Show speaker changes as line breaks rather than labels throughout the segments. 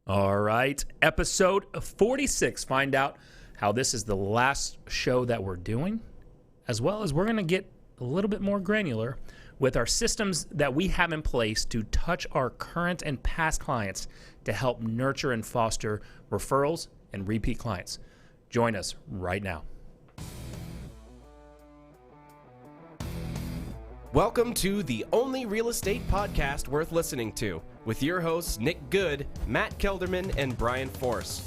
All right, episode 46. Find out how this is the last show that we're doing, as well as we're going to get a little bit more granular with our systems that we have in place to touch our current and past clients to help nurture and foster referrals and repeat clients. Join us right now.
Welcome to the only real estate podcast worth listening to, with your hosts Nick Good, Matt Kelderman, and Brian Force.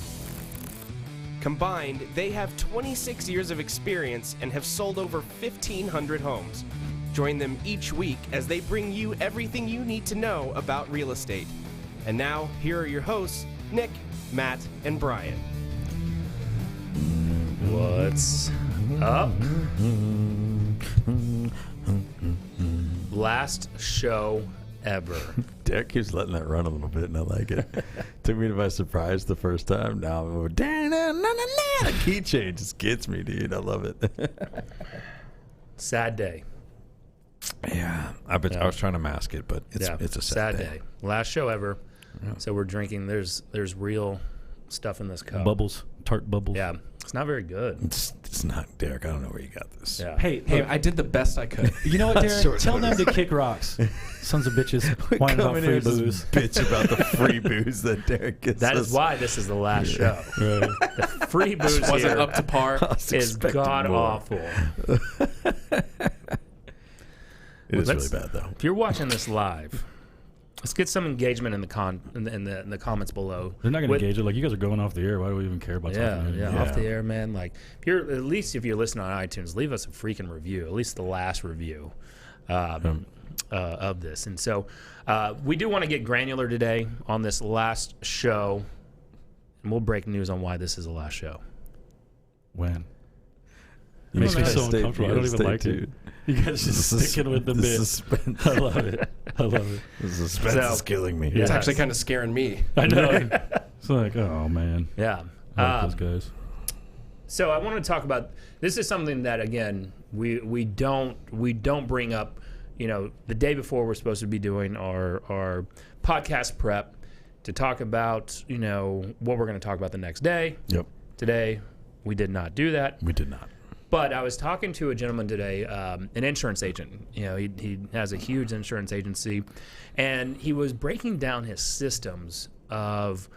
Combined, they have 26 years of experience and have sold over 1,500 homes. Join them each week as they bring you everything you need to know about real estate. And now, here are your hosts, Nick, Matt, and Brian.
What's up? Last show ever.
Derek keeps letting that run a little bit, and I like it. Took me by surprise the first time. Now I'm going, the key change just gets me, dude. I love it.
Sad day.
Yeah, I was trying to mask it, but it's a sad day.
Last show ever. Yeah. So we're drinking. There's real stuff in this cup.
Bubbles, tart bubbles.
Yeah, it's not very good.
It's not, Derek. I don't know where you got this.
Yeah.
Hey,
I did the best I could.
You know what, Derek? Tell them to kick rocks. Sons of bitches. Whining about free booze.
Bitch about the free booze that Derek gets.
That is why this is the last show.
Right.
The free booze
Wasn't
here
up to par.
is god awful.
It is really bad, though.
If you're watching this live, let's get some engagement in the comments below.
They're not going to engage it. Like, you guys are going off the air. Why do we even care about talking to you?
Off the air, man. Like, if you're listening on iTunes, leave us a freaking review. At least the last review of this. And so, we do want to get granular today on this last show, and we'll break news on why this is the last show.
When? It makes me so uncomfortable. I don't even like it. You guys just sticking with the bit. I love it.
The suspense is killing me.
It's actually kind of scaring me.
I know. It's like, oh, man.
Yeah.
I like those guys.
So I want to talk about, this is something that, again, we don't bring up, the day before we're supposed to be doing our podcast prep to talk about, what we're going to talk about the next day.
Yep.
Today, we did not do that.
We did not.
But I was talking to a gentleman today, an insurance agent. He has a huge insurance agency, and he was breaking down his systems of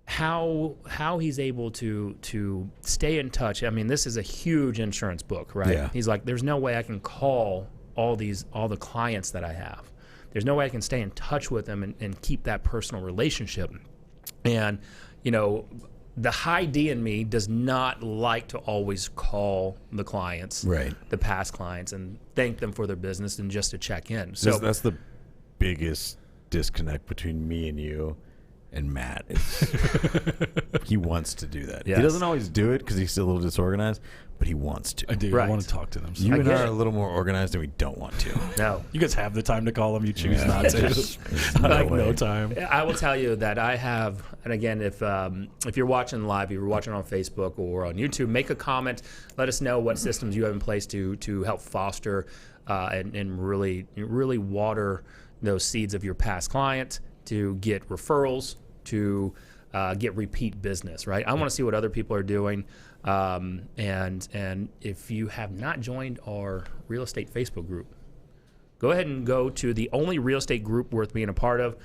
how he's able to stay in touch. I mean, this is a huge insurance book, right?
Yeah.
He's like, there's no way I can call all the clients that I have. There's no way I can stay in touch with them and keep that personal relationship. And, the high D in me does not like to always call the clients,
right,
the past clients, and thank them for their business and just to check in. So
that's the biggest disconnect between me and you and Matt. He wants to do that. Yes. He doesn't always do it because he's still a little disorganized, but he wants to.
I do.
Right.
I want to talk to them. So
you and I are a little more organized, and we don't want to.
No.
You guys have the time to call them. You choose not to. No time.
I will tell you that I have, and again, if you're watching live, if you're watching on Facebook or on YouTube, make a comment. Let us know what systems you have in place to help foster and really water those seeds of your past client, to get referrals, to get repeat business, right? I want to see what other people are doing. And if you have not joined our real estate Facebook group, go ahead and go to the only real estate group worth being a part of,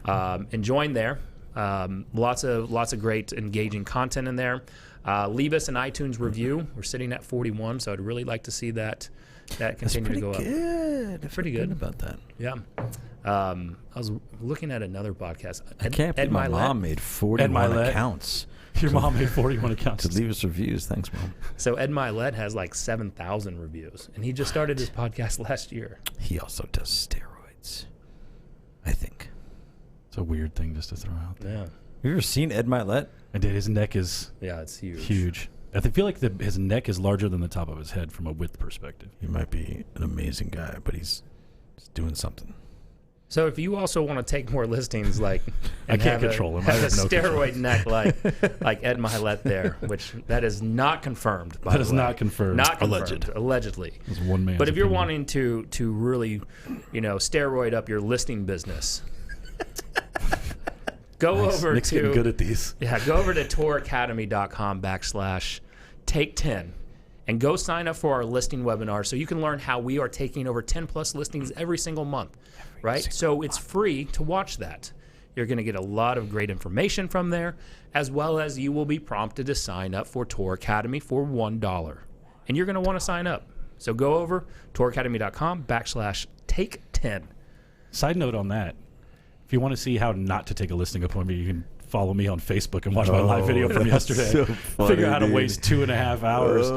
and join there. Lots of great engaging content in there. Leave us an iTunes review. We're sitting at 41, so I'd really like to see that continue to go up.
That's pretty good about that.
Yeah. I was looking at another podcast.
I can't believe my mom made 41 accounts.
Your mom made 41 accounts.
To leave us reviews. Thanks, Mom.
So Ed Milet has like 7,000 reviews, and he just started his podcast last year.
He also does steroids, I think.
It's a weird thing just to throw out there.
Yeah.
Have you ever seen Ed Milet?
I did. His neck is
it's huge.
Huge. I feel like his neck is larger than the top of his head from a width perspective.
He might be an amazing guy, but he's doing something.
So if you also want to take more listings, like
I can't control him.
Have
I have
a
no
steroid neck like Ed Milet there, which that is not confirmed. By
that
the
is
way.
not confirmed.
Not confirmed. Allegedly.
It's one man's
But if you're
opinion.
wanting to really, steroid up your listing business, Go over
Nick's
to
getting good at these.
Yeah, go over to touracademy.com/take10 and go sign up for our listing webinar so you can learn how we are taking over 10 plus listings every single month, right? So it's free to watch that. You're going to get a lot of great information from there, as well as you will be prompted to sign up for Tour Academy for $1. And you're going to want to sign up. So go over touracademy.com/take10.
Side note on that, if you want to see how not to take a listing appointment, you can follow me on Facebook and watch my live video from yesterday.
So funny,
figure out how to waste 2.5 hours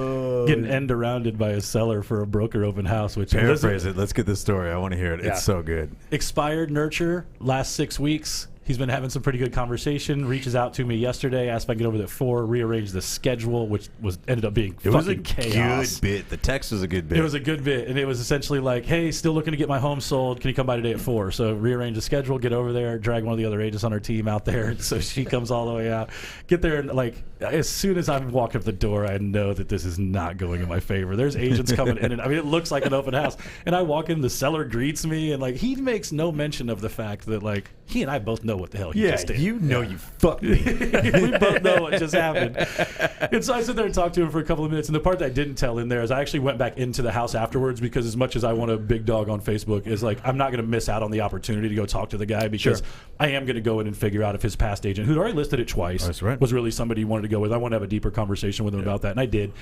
getting end-arounded by a seller for a broker open house. Which
paraphrase it. Let's get this story. I want to hear it.
Yeah.
It's so good.
Expired nurture last 6 weeks. He's been having some pretty good conversation. Reaches out to me yesterday, asked if I could get over there at 4, rearrange the schedule, which ended up being fucking chaos.
Good bit. The text was a good bit.
It was a good bit, and it was essentially like, hey, still looking to get my home sold. Can you come by today at 4? So rearrange the schedule, get over there, drag one of the other agents on our team out there. So she comes all the way out. Get there, and like as soon as I walk up the door, I know that this is not going in my favor. There's agents coming in, and I mean, it looks like an open house. And I walk in, the seller greets me, and like he makes no mention of the fact that like he and I both know what the hell he just did.
You fucked me.
We both know what just happened. And so I sit there and talk to him for a couple of minutes. And the part that I didn't tell in there is I actually went back into the house afterwards, because as much as I want a big dog on Facebook, is like I'm not going to miss out on the opportunity to go talk to the guy, because I am going to go in and figure out if his past agent, who'd already listed it twice, was really somebody he wanted to go with. I want to have a deeper conversation with him about that. And I did.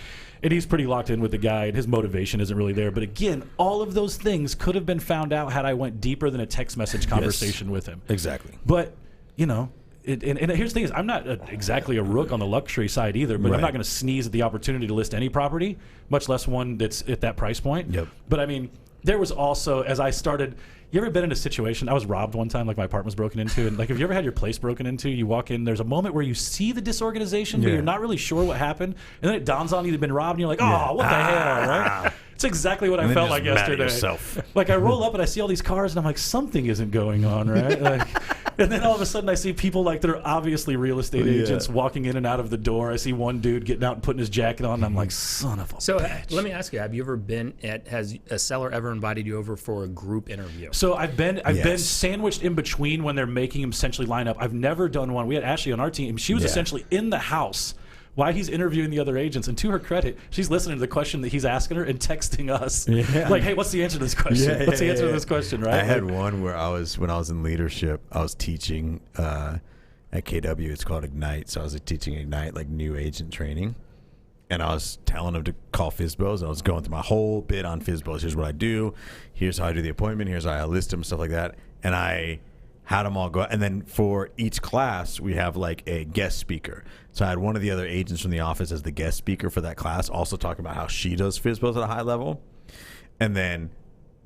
And he's pretty locked in with the guy, and his motivation isn't really there. But again, all of those things could have been found out had I went deeper than a text message conversation with him.
Exactly.
But, you know, and here's the thing is, I'm not exactly a rook on the luxury side either, but I'm not going to sneeze at the opportunity to list any property, much less one that's at that price point.
Yep.
But I mean, there was also, as I started, you ever been in a situation, I was robbed one time, like my apartment was broken into, and like, have you ever had your place broken into? You walk in, there's a moment where you see the disorganization, but you're not really sure what happened, and then it dawns on you you've been robbed, and you're like, oh, what the hell, right? It's exactly what I felt like yesterday. Like I roll up and I see all these cars, and I'm like, something isn't going on, right? Like, and then all of a sudden I see people like that are obviously real estate agents walking in and out of the door. I see one dude getting out and putting his jacket on, and I'm like, son of a bitch.
Let me ask you, have you ever been has a seller ever invited you over for a group interview?
So I've been sandwiched in between when they're making him essentially line up. I've never done one. We had Ashley on our team. She was essentially in the house while he's interviewing the other agents, and to her credit, she's listening to the question that he's asking her and texting us. Like, hey, what's the answer to this question? What's the answer to this question, right?
I had one where when I was in leadership, I was teaching at KW. It's called Ignite. So I was teaching Ignite, like new agent training. And I was telling them to call FSBOs. I was going through my whole bit on FSBOs. Here's what I do. Here's how I do the appointment. Here's how I list them, stuff like that. And I had them all go. And then for each class, we have like a guest speaker. So I had one of the other agents from the office as the guest speaker for that class, also talking about how she does FSBOs at a high level. And then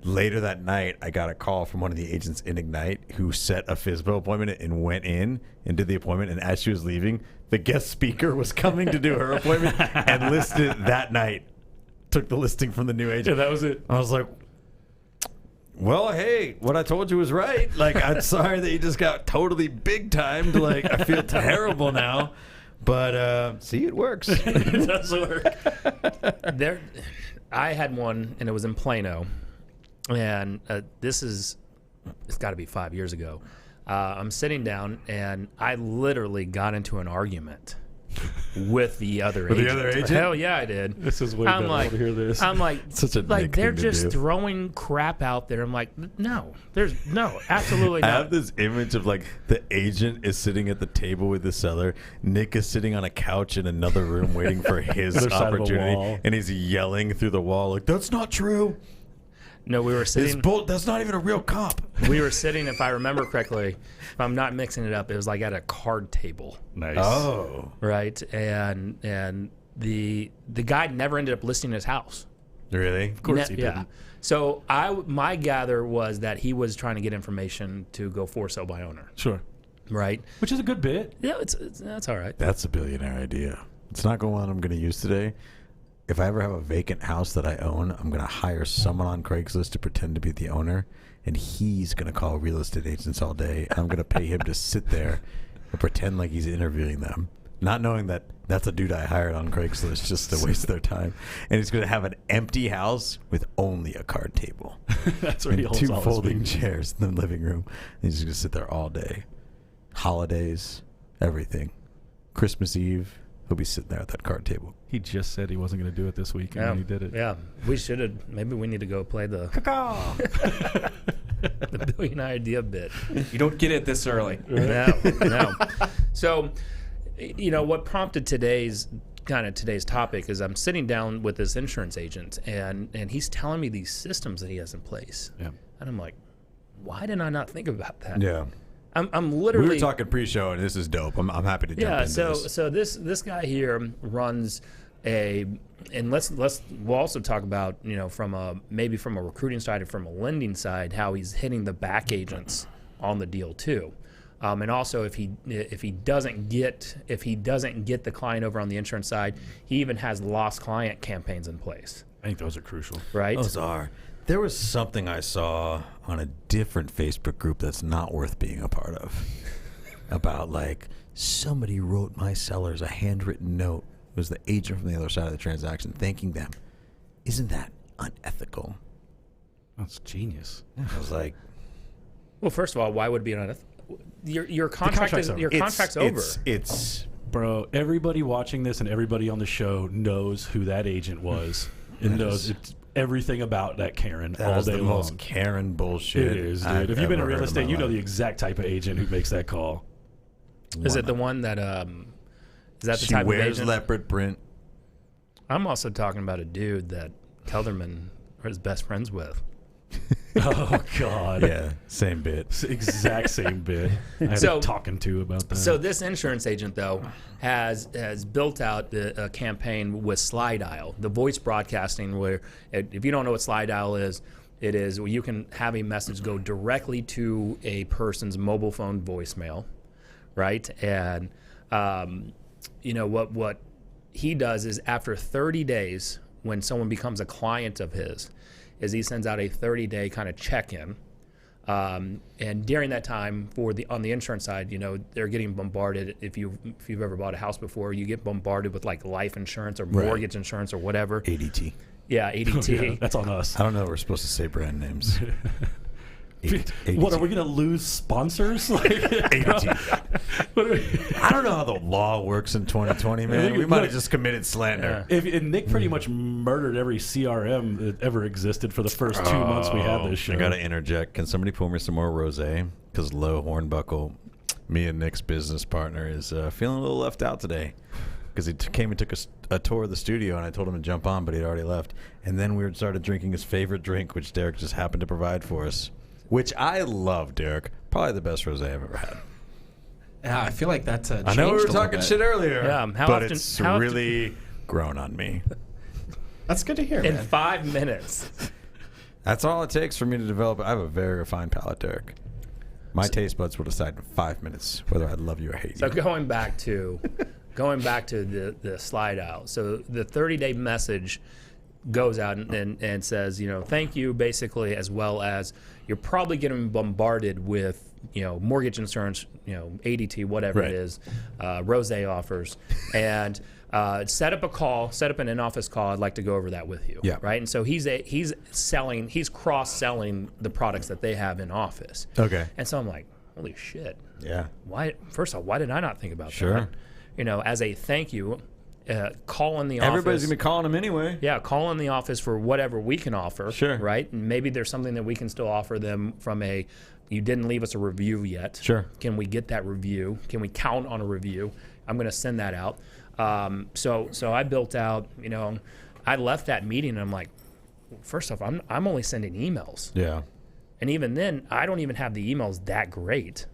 later that night, I got a call from one of the agents in Ignite who set a FSBO appointment and went in and did the appointment. And as she was leaving, the guest speaker was coming to do her appointment and listed that night. Took the listing from the new agent.
Yeah, that was it.
I was like, well, hey, what I told you was right. Like, I'm sorry that you just got totally big timed. Like, I feel terrible now. But, see, it works.
It does work.
I had one, and it was in Plano. And it's got to be 5 years ago. I'm sitting down, and I literally got into an argument with the other agent.
With the other agent?
Hell yeah, I did.
This is way better. I want to hear this.
I'm like,
such a
like they're just
do.
throwing crap out there. I'm like, no, absolutely not.
I have this image of like the agent is sitting at the table with the seller. Nick is sitting on a couch in another room waiting for his opportunity, and he's yelling through the wall like, "That's not true."
No, we were sitting.
That's not even a real comp.
We were sitting, if I remember correctly, if I'm not mixing it up, it was like at a card table.
Nice.
Oh.
Right, and the guy never ended up listing his house.
Really?
Of course he didn't.
Yeah. So my gather was that he was trying to get information to go for sale by owner.
Sure.
Right.
Which is a good bit.
Yeah, that's all right.
That's a billionaire idea. It's not going on. I'm going to use today. If I ever have a vacant house that I own, I'm going to hire someone on Craigslist to pretend to be the owner, and he's going to call real estate agents all day. I'm going to pay him to sit there and pretend like he's interviewing them, not knowing that that's a dude I hired on Craigslist just to waste their time. And he's going to have an empty house with only a card table.
That's where he holds
two
all
folding chairs in the living room. And he's just going to sit there all day. holidays, everything. Christmas Eve, he'll be sitting there at that card table.
He just said he wasn't going to do it this week, and then he did it.
Yeah, we should have. Maybe we need to go play the the billion idea bit.
You don't get it this early.
No. So, what prompted today's topic is I'm sitting down with this insurance agent, and he's telling me these systems that he has in place.
Yeah.
And I'm like, why did I not think about that?
Yeah.
I'm literally.
We were talking pre-show, and this is dope. I'm happy to jump into this.
So this guy here runs and we'll also talk about from a recruiting side or from a lending side how he's hitting the back agents on the deal too, and also if he doesn't get the client over on the insurance side, he even has lost client campaigns in place.
I think those are crucial.
Right?
Those are. There was something I saw on a different Facebook group that's not worth being a part of about like somebody wrote my sellers a handwritten note. It was the agent from the other side of the transaction thanking them. Isn't that unethical?
That's genius.
I was like,
well, first of all, why would it be unethical? Your contract is your contract's over.
It's
bro. Everybody watching this and everybody on the show knows who that agent was and knows everything about that Karen all day long.
Most Karen bullshit.
It is, dude. If you've been in real estate, you know the exact type of agent who makes that call.
Is it the one that is that the
she
type of agent?
wears leopard print.
I'm also talking about a dude that Kelderman is best friends with.
Oh God.
Yeah, same bit.
Exact same bit. I had a talking to about that.
So this insurance agent though has built out a campaign with Slide Dial, the voice broadcasting. Where if you don't know what Slide Dial is, it is where you can have a message go directly to a person's mobile phone voicemail, right? And what he does is after 30 days, when someone becomes a client of his, is he sends out a 30-day kind of check-in. And during that time, on the insurance side, they're getting bombarded. If you've ever bought a house before, you get bombarded with like life insurance or mortgage insurance or whatever.
ADT.
Yeah, ADT.
Oh, yeah, that's on us.
I don't know if we're supposed to say brand names. ADT.
What, are we going to lose sponsors?
ADT. I don't know how the law works in 2020, man. We might have just committed slander.
And Nick pretty much murdered every CRM that ever existed for the first 2 months we had this show.
I got to interject. Can somebody pour me some more rosé? Because Low Hornbuckle, me and Nick's business partner, is feeling a little left out today. Because he came and took a tour of the studio, and I told him to jump on, but he'd already left. And then we started drinking his favorite drink, which Derek just happened to provide for us. Which I love, Derek. Probably the best rosé I've ever had.
Yeah, I feel like that's
I know we were talking shit earlier, but it's really grown on me.
That's good to hear,
in
man.
5 minutes.
That's all it takes for me to develop. I have a very refined palate, Derek. My taste buds will decide in 5 minutes whether I love you or hate you.
So going back to the Slide Dial. So the 30-day message goes out and says, thank you, basically, as well as you're probably getting bombarded with, mortgage insurance, ADT, whatever it is, rosé offers, and set up an in-office call. I'd like to go over that with you.
Yeah.
Right. And so he's cross-selling the products that they have in office.
Okay.
And so I'm like, holy shit.
Yeah.
First of all, why did I not think about
Sure.
that? As a thank you. Call in the office.
Everybody's gonna be calling him anyway.
Yeah, call in the office for whatever we can offer.
Sure.
Right? And maybe there's something that we can still offer them from you didn't leave us a review yet.
Sure.
Can we get that review? Can we count on a review? I'm going to send that out. So I built out, I left that meeting and I'm like, first off, I'm only sending emails.
Yeah.
And even then, I don't even have the emails that great.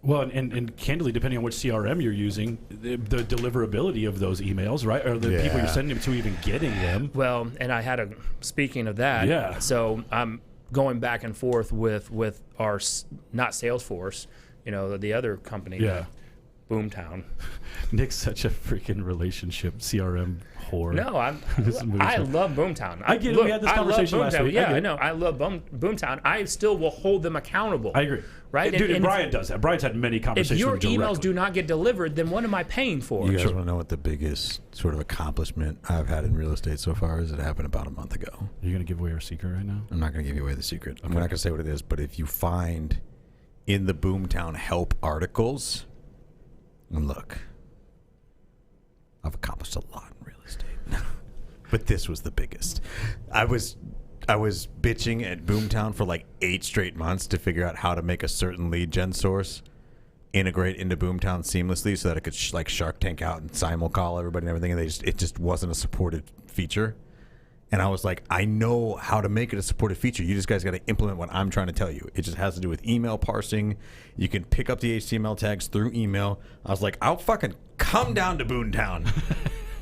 Well, and candidly, depending on which CRM you're using, the deliverability of those emails, right, or the people you're sending them to even getting them.
Well, and I had speaking of that, so I'm going back and forth with our, not Salesforce, the other company, Boomtown.
Nick's such a freaking relationship CRM whore.
No, I love Boomtown.
I get it. We had this conversation last week.
Yeah, I know. I love Boomtown. I still will hold them accountable.
I agree.
Right?
Dude, and Brian does that. Brian's had many conversations with
If your
directly.
emails do not get delivered, then what am I paying for?
You guys want to know what the biggest sort of accomplishment I've had in real estate so far is? It happened about a month ago.
You're going to give away our secret right now?
I'm not going to give you away the secret. I'm not going to say what it is, but if you find in the Boomtown help articles. And look, I've accomplished a lot in real estate. But this was the biggest. I was bitching at Boomtown for like 8 straight months to figure out how to make a certain lead gen source integrate into Boomtown seamlessly so that it could like Shark Tank out and simul-call everybody and everything, and it just wasn't a supported feature. And I was like, I know how to make it a supported feature. You just guys got to implement what I'm trying to tell you. It just has to do with email parsing. You can pick up the HTML tags through email. I was like, I'll fucking come down to Boomtown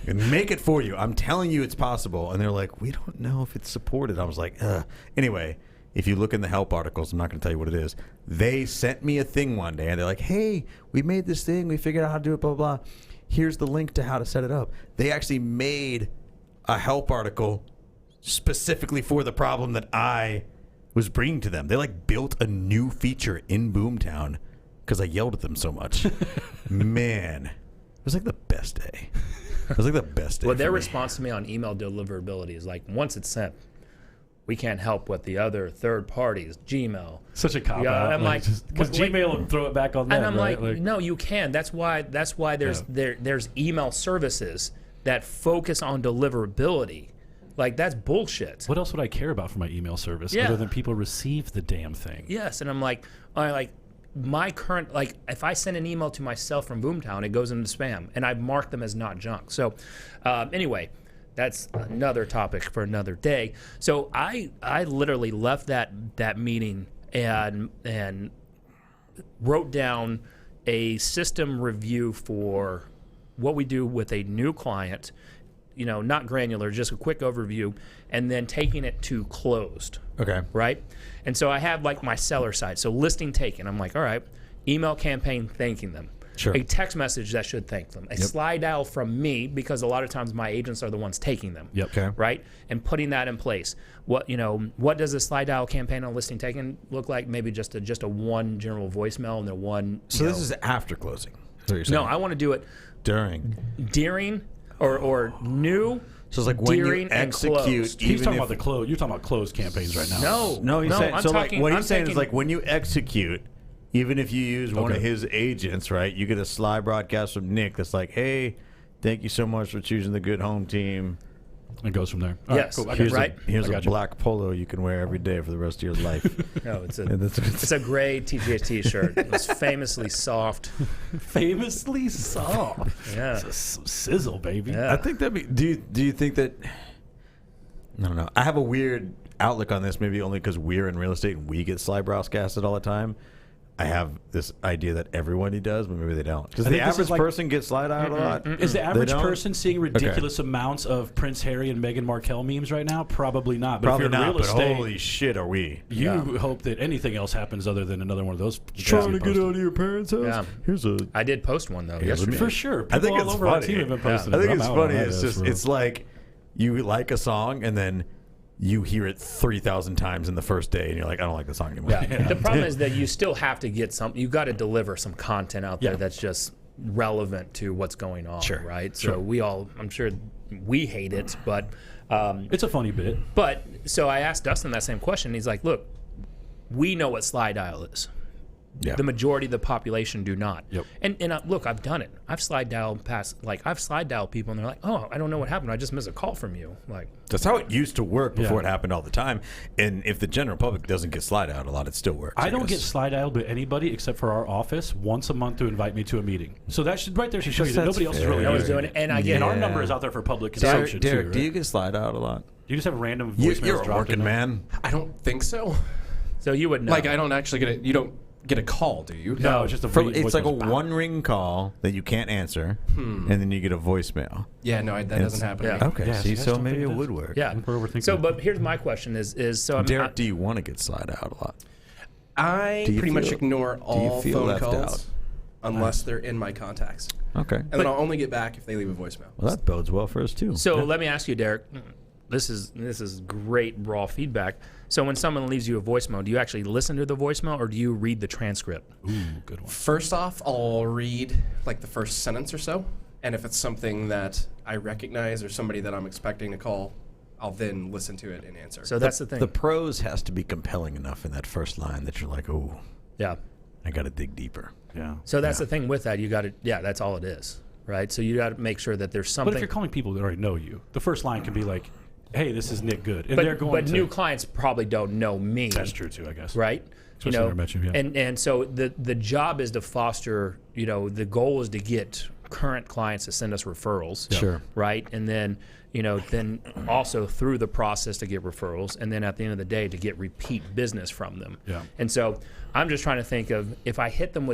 and make it for you. I'm telling you it's possible. And they're like, we don't know if it's supported. I was like, ugh. Anyway, if you look in the help articles, I'm not going to tell you what it is. They sent me a thing one day, and they're like, hey, we made this thing. We figured out how to do it, blah, blah, blah. Here's the link to how to set it up. They actually made a help article specifically for the problem that I was bringing to them. They like built a new feature in Boomtown because I yelled at them so much. Man, it was like the best day. It was like the best day.
Well, their response to me on email deliverability is like, once it's sent, we can't help what the other third parties, Gmail.
Such a cop out.
I'm like,
because Gmail will throw it back on them.
And I'm
right?
like, no, you can. That's why there's email services that focus on deliverability. Like, that's bullshit.
What else would I care about for my email service other than people receive the damn thing?
Yes, and I'm like, my current, like, if I send an email to myself from Boomtown, it goes into spam, and I've marked them as not junk. So, anyway, that's another topic for another day. So I literally left that meeting and wrote down a system review for what we do with a new client. You know, not granular, just a quick overview, and then taking it to closed.
Okay.
Right? And so I have like my seller side. So listing taken. I'm like, all right, email campaign thanking them.
Sure.
A text message that should thank them. A slide dial from me, because a lot of times my agents are the ones taking them.
Yep.
Okay.
Right? And putting that in place. What does a slide dial campaign on listing taken look like? Maybe just a one general voicemail and then one.
So this is after closing. Is what you're saying?
No, I want to do it
during.
Or new.
So it's like when you
during,
execute.
He's talking about the close. You're talking about closed campaigns right now.
No, he's saying.
I'm
So
talking,
like what
I'm
he's saying is
thinking,
like when you execute, even if you use one of his agents, right? You get a slide broadcast from Nick that's like, "Hey, thank you so much for choosing the Good Home Team."
It goes from there.
Yes.
All right, cool.
Here's a black polo you can wear every day for the rest of your life.
No, it's a gray TGH T-shirt. It's famously soft.
Famously soft.
Yeah.
It's a sizzle, baby.
Yeah.
I think that'd be. Do you think that? I don't know. I have a weird outlook on this, maybe only because we're in real estate and we get slide broadcasted all the time. I have this idea that everybody does, but maybe they don't. Does the average person get slide out a lot?
Is the average person seeing ridiculous amounts of Prince Harry and Meghan Markle memes right now? Probably not. But
Probably
if you're
not,
in real estate,
holy shit are we.
You hope that anything else happens other than another one of those.
Trying to get out of your parents' house?
Yeah. I did post one, though, yesterday.
For sure.
I think
People
it's
all over
funny.
our team have been posting
I think
it.
it's
I'm out
funny.
on that,
It's just,
real.
it's like you like a song and then you hear it 3,000 times in the first day, and you're like, I don't like the song anymore.
Yeah. The problem is that you still have to get you got to deliver some content out there that's just relevant to what's going on, right? So I'm sure we hate it, but
it's a funny bit.
But so I asked Dustin that same question. He's like, look, we know what slide dial is.
Yeah.
The majority of the population do not.
Yep.
And look, I've done it. I've slide dialed people, and they're like, "Oh, I don't know what happened. I just missed a call from you." Like,
that's how it used to work before it happened all the time. And if the general public doesn't get slide out a lot, it still works.
I don't get slide dialed by anybody except for our office once a month to invite me to a meeting. So that should right there should show you that nobody else is really
doing it. And I get
our number is out there for public consumption
Derek,
too. Right?
do you get slide out a lot?
You just have random voicemails
You're a
dropped
working
in
man.
I don't think so.
So you would know.
Like, I don't actually get it. You don't get a call, do you?
No, it's just a
It's like a one-ring call that you can't answer, and then you get a voicemail.
Yeah, no, that doesn't happen to me.
Okay,
Yeah,
see,
so
so
guys
maybe it
don't think
would
this-
work.
yeah.
We're overthinking
So,
it.
but here's my question: is so
Derek, do you want to get slide out a lot?
I
Do you
pretty much
feel-
ignore all
feel
phone
left
calls
out?
unless they're in my contacts.
Okay.
And then I'll only get back if they leave a voicemail.
Well, that bodes well for us, too.
So let me ask you, Derek. This is great raw feedback. So when someone leaves you a voicemail, do you actually listen to the voicemail or do you read the transcript?
Ooh, good one.
First off, I'll read like the first sentence or so. And if it's something that I recognize or somebody that I'm expecting to call, I'll then listen to it and answer.
So that's the thing.
The prose has to be compelling enough in that first line that you're like, oh,
Yeah.
I got to dig deeper.
Yeah.
So that's the thing with that. You got to, that's all it is, right? So you got to make sure that there's something.
But if you're calling people that already know you, the first line can be like, "Hey, this is Nick Good," and they're going.
But
to,
new clients probably don't know me.
That's true too, I guess.
Right?
Especially when I met you, yeah.
And so the job is to foster. The goal is to get current clients to send us referrals.
Sure.
Right, and then then also through the process to get referrals, and then at the end of the day to get repeat business from them.
Yeah.
And so I'm just trying to think of if you hit them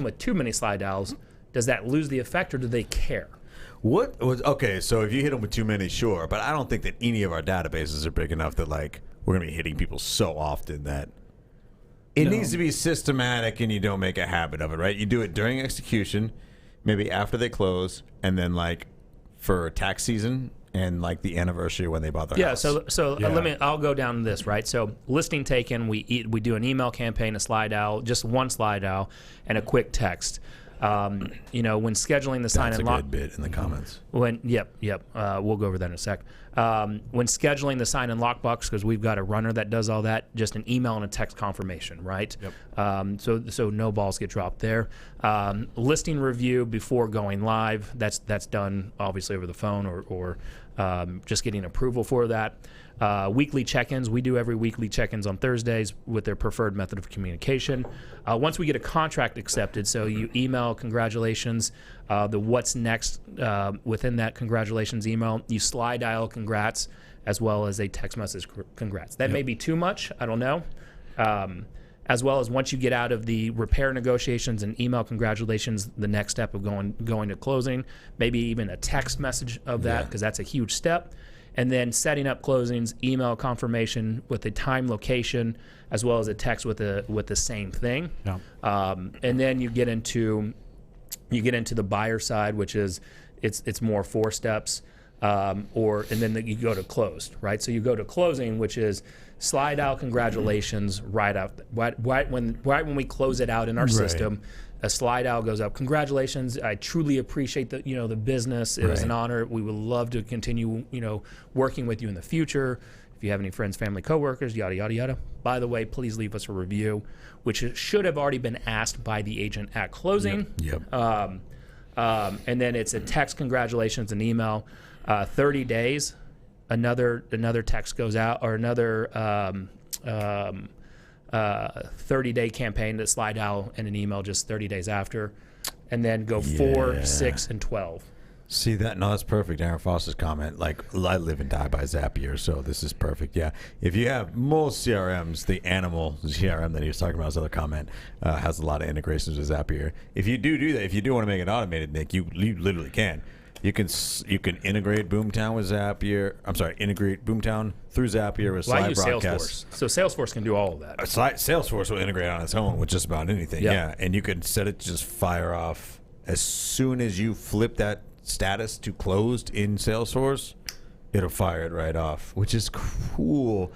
with too many slide dials, does that lose the effect, or do they care?
What was okay? So if you hit them with too many, sure, but I don't think that any of our databases are big enough that like we're gonna be hitting people so often that it needs to be systematic, and you don't make a habit of it, right? You do it during execution, maybe after they close, and then like for tax season and like the anniversary when they bought their house.
I'll go down this, right? So listing taken, we do an email campaign, a slide out, just one slide out, and a quick text. When scheduling the sign
That's
and
a
lock.
good bit in the comments.
We'll go over that in a sec. When scheduling the sign and lock box, because we've got a runner that does all that, just an email and a text confirmation, right?
Yep.
So no balls get dropped there. Listing review before going live, that's done obviously over the phone or just getting approval for that. Weekly check-ins, we do every weekly check-ins on Thursdays with their preferred method of communication. Once we get a contract accepted, so you email congratulations, the what's next within that congratulations email, you slide dial congrats as well as a text message congrats. That may be too much, I don't know. As well as once you get out of the repair negotiations and email congratulations, the next step of going to closing, maybe even a text message of that, because that's a huge step. And then setting up closings, email confirmation with the time, location, as well as a text with the same thing.
Yeah.
And then you get into the buyer side, which is it's more 4 steps, and then you go to closed, right? So you go to closing, which is slide out congratulations right when we close it out in our system. A slide out goes up. Congratulations! I truly appreciate the business. It was an honor. We would love to continue working with you in the future. If you have any friends, family, coworkers, yada yada yada. By the way, please leave us a review, which should have already been asked by the agent at closing.
Yep.
And then it's a text congratulations and email. 30 days, another text goes out, or another 30-day campaign to slide out and an email just 30 days after, and then go 4, 6, and 12.
See that? No, that's perfect. Aaron Foster's comment. Like, I live and die by Zapier, so this is perfect. Yeah. If you have most CRMs, the animal CRM that he was talking about, his other comment, has a lot of integrations with Zapier. If you do that, if you do want to make it automated, Nick, you literally can. You can integrate Boomtown with Zapier. I'm sorry, integrate Boomtown through Zapier with
I use
Broadcast.
Salesforce. So Salesforce can do all of that.
Salesforce will integrate on its own with just about anything. Yeah. And you can set it to just fire off as soon as you flip that status to closed in Salesforce. It'll fire it right off, which is cool.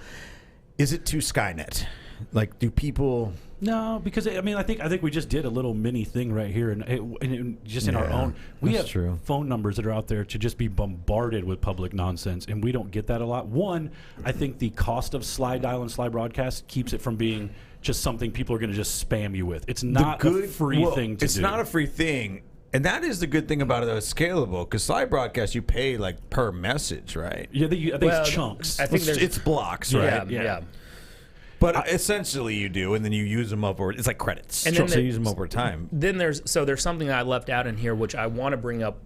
Is it too Skynet? Like, do people?
No, because I think we just did a little mini thing right here, and just in our own. We have phone numbers that are out there to just be bombarded with public nonsense, and we don't get that a lot. One, I think the cost of slide dial and slide broadcast keeps it from being just something people are going to just spam you with. It's not a free thing to do.
It's not a free thing. And that is the good thing about it, it's scalable, because slide broadcast, you pay like per message, right?
Yeah, I think it's chunks.
I think
it's blocks, right?
Yeah.
But essentially you do, and then you use them up, or it's like credits.
And
so
then
you use them over time.
Then there's something that I left out in here, which I want to bring up.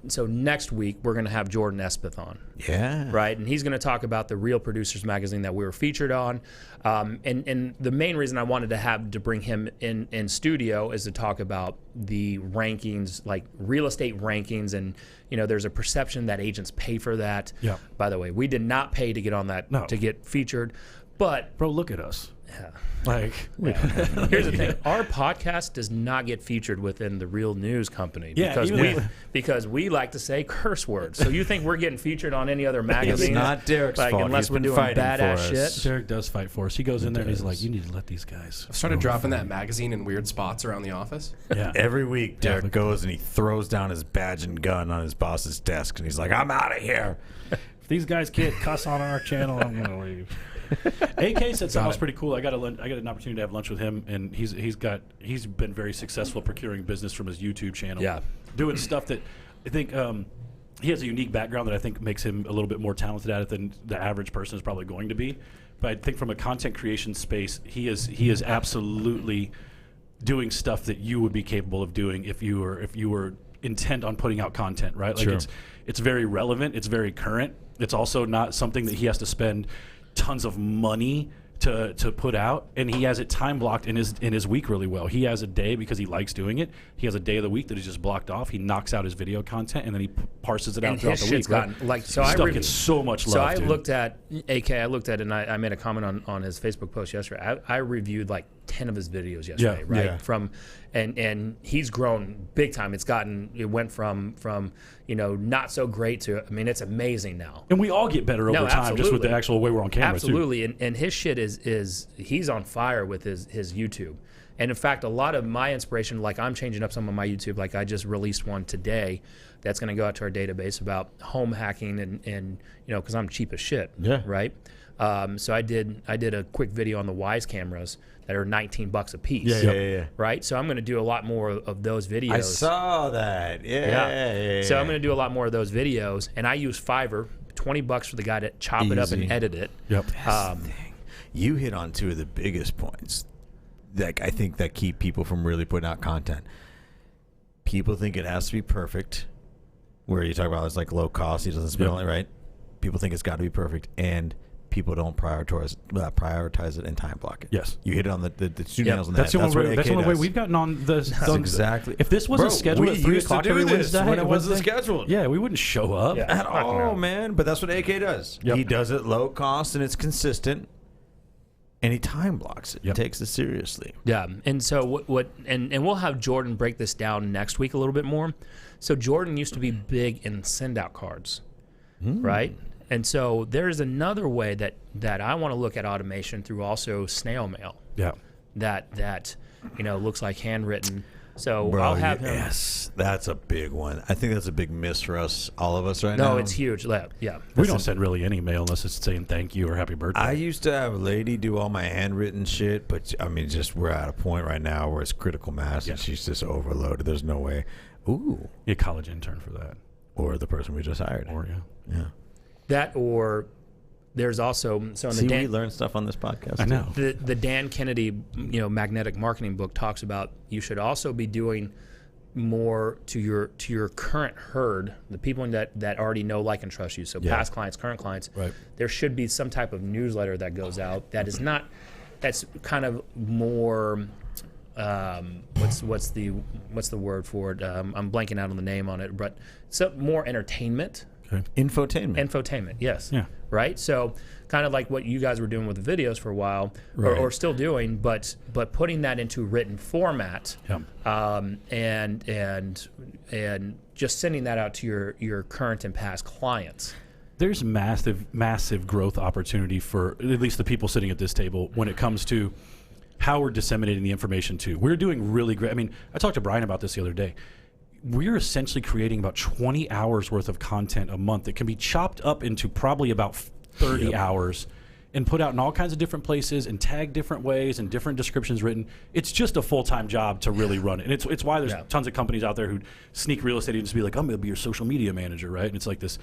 So next week, we're going to have Jordan Espeth on.
Yeah.
Right? And he's going to talk about the Real Producers magazine that we were featured on. And the main reason I wanted to bring him in studio is to talk about the rankings, like real estate rankings. And, there's a perception that agents pay for that.
Yeah.
By the way, we did not pay to get on that, to get featured. But
bro, look at us.
Yeah.
Like,
here's the thing: our podcast does not get featured within the Real News Company because we like to say curse words. So you think we're getting featured on any other magazine?
It's not Derek's fault.
Unless we're doing badass shit.
Derek does fight for us. He goes in there and he's like, "You need to let these guys."
I've started dropping that magazine in weird spots around the office.
Yeah.
Every week, Derek goes and he throws down his badge and gun on his boss's desk, and he's like, "I'm out of here."
if these guys can't cuss on our channel, I'm gonna leave. AK said something was pretty cool. I got an opportunity to have lunch with him, and he's been very successful procuring business from his YouTube channel.
Yeah,
doing stuff that I think he has a unique background that I think makes him a little bit more talented at it than the average person is probably going to be. But I think from a content creation space, he is absolutely doing stuff that you would be capable of doing if you were intent on putting out content, right? Like
Sure.
it's very relevant, it's very current. It's also not something that he has to spend tons of money to put out, and he has it time blocked in his week really well. He has a day, because he likes doing it, he has a day of the week that he's just blocked off. He knocks out his video content, and then he parses it out
and
throughout
his
the
shit's
week. Right?
gotten like so.
His
I
stuff
reviewed-
gets so much love.
So I
dude.
looked at AK. I looked at it, and I made a comment on his Facebook post yesterday. I reviewed like 10 of his videos yesterday, right?
Yeah.
From and he's grown big time. It went from not so great to, I mean, it's amazing now.
And we all get better over
No,
time, just with the
absolutely.
actual way we're on camera.
Absolutely, and his shit is he's on fire with his YouTube. And in fact, a lot of my inspiration, like I'm changing up some of my YouTube. Like I just released one today that's going to go out to our database about home hacking and because I'm cheap as shit.
Yeah.
Right. So I did a quick video on the Wise cameras that are $19 a piece.
Yeah.
Right. So I'm going to do a lot more of those videos.
I saw that. Yeah.
So I'm going to do a lot more of those videos, and I use Fiverr, $20 for the guy to chop it up and
Easy.
edit it.
Yep.
That's the thing. You hit on two of the biggest points that I think that keep people from really putting out content. People think it has to be perfect, where you talk about it's like low cost, he doesn't spend on it, right? People think it's got to be perfect, and people don't prioritize it and time block it.
Yes.
You hit it on the two nails on
That's
that.
the only way.
what
That's the
AK
only way
does.
we've gotten on the.
Exactly.
If this wasn't scheduled at 3 o'clock every Wednesday,
when it wasn't scheduled.
Yeah, we wouldn't show up.
Yeah.
At
Fuck
all,
no.
man. But that's what AK does.
Yep.
He does it low cost and it's consistent, and he time blocks it.
Yep.
He takes it seriously.
Yeah, and so and we'll have Jordan break this down next week a little bit more. So Jordan used to be big in send out cards, right? And so there's another way that I want to look at automation through also snail mail.
Yeah.
That looks like handwritten. So
Bro,
I'll have him.
yes, that's a big one. I think that's a big miss for us, all of us right now.
No, it's huge. Yeah.
We don't send really any mail unless it's saying thank you or happy birthday.
I used to have a lady do all my handwritten shit, but I mean, just we're at a point right now where it's critical mass, and she's just overloaded. There's no way. Ooh,
Be a college intern for that.
or the person we just hired.
Or
Yeah.
That, or there's also so in
See,
the
we learn stuff on this podcast.
I know.
the Dan Kennedy magnetic marketing book talks about you should also be doing more to your current herd, the people that already know, like, and trust you. So past clients, current clients.
Right.
There should be some type of newsletter that goes out that is not, that's kind of more. What's the word for it? I'm blanking out on the name on it, but some more entertainment.
Infotainment.
Yes.
Yeah.
Right. So kind of like what you guys were doing with the videos for a while, or still doing, but putting that into written format, and just sending that out to your current and past clients.
There's massive growth opportunity for at least the people sitting at this table when it comes to how we're disseminating the information to. We're doing really great. I mean, I talked to Brian about this the other day. We're essentially creating about 20 hours worth of content a month that can be chopped up into probably about 30 hours and put out in all kinds of different places and tagged different ways and different descriptions written. It's just a full-time job to really run it. And it's why there's tons of companies out there who sneak real estate agents to be like, I'm going to be your social media manager, right? And it's like this